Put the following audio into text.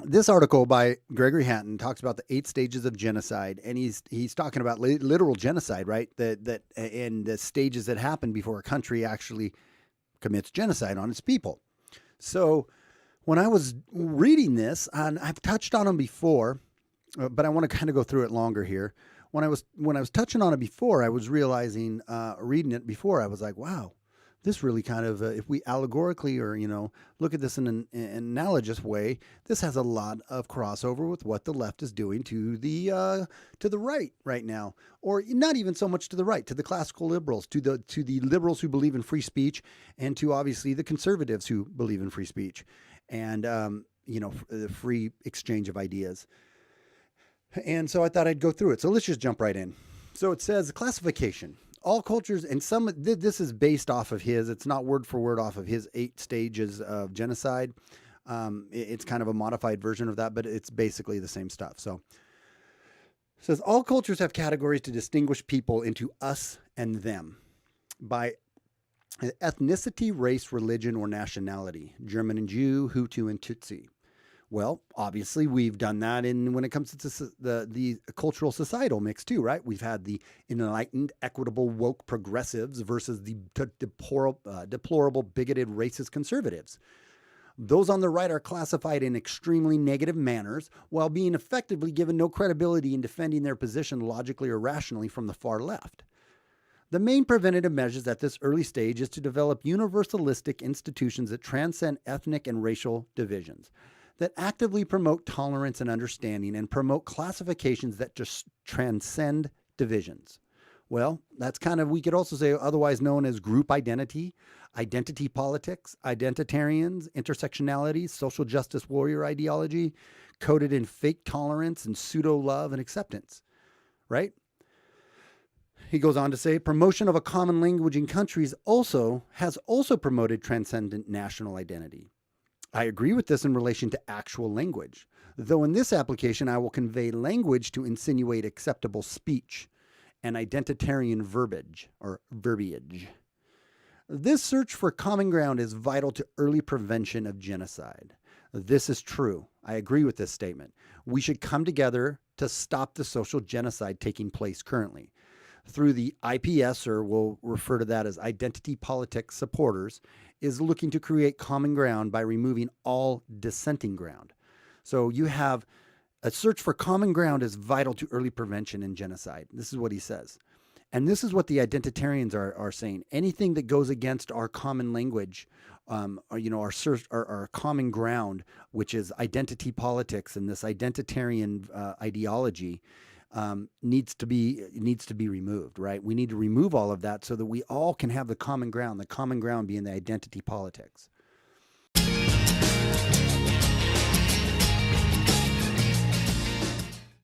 This article by Gregory Hatton talks about the 8 stages of genocide, and he's talking about literal genocide, right? That and the stages that happen before a country actually commits genocide on its people. So when I was reading this, and I've touched on them before, but I want to kind of go through it longer here. When I was touching on it before, I was realizing, reading it before, I was like, wow, this really kind of, if we allegorically or look at this in an analogous way, this has a lot of crossover with what the left is doing to the right now, or not even so much to the right, to the classical liberals, to the liberals who believe in free speech, and to obviously the conservatives who believe in free speech, and the free exchange of ideas. And so I thought I'd go through it. So let's just jump right in. So it says classification. All cultures, and this is based off of his, it's not word for word off of his 8 stages of genocide. It's kind of a modified version of that, but it's basically the same stuff. So it says all cultures have categories to distinguish people into us and them by ethnicity, race, religion, or nationality. German and Jew, Hutu and Tutsi. Well, obviously, we've done that when it comes to the cultural societal mix too, right? We've had the enlightened, equitable, woke progressives versus the deplorable, bigoted, racist conservatives. Those on the right are classified in extremely negative manners while being effectively given no credibility in defending their position logically or rationally from the far left. The main preventative measures at this early stage is to develop universalistic institutions that transcend ethnic and racial divisions, that actively promote tolerance and understanding and promote classifications that just transcend divisions. Well, that's kind of, we could also say otherwise known as group identity, identity politics, identitarians, intersectionality, social justice warrior ideology, coded in fake tolerance and pseudo love and acceptance, right? He goes on to say, promotion of a common language in countries has also promoted transcendent national identity. I agree with this in relation to actual language, though in this application I will convey language to insinuate acceptable speech and identitarian verbiage. This search for common ground is vital to early prevention of genocide. This is true. I agree with this statement. We should come together to stop the social genocide taking place currently. Through the IPS, or we'll refer to that as identity politics supporters, is looking to create common ground by removing all dissenting ground. So you have a search for common ground is vital to early prevention in genocide. This is what he says. And this is what the identitarians are saying. Anything that goes against our common language, our common ground, which is identity politics and this identitarian ideology, needs to be removed, right? We need to remove all of that so that we all can have the common ground being the identity politics.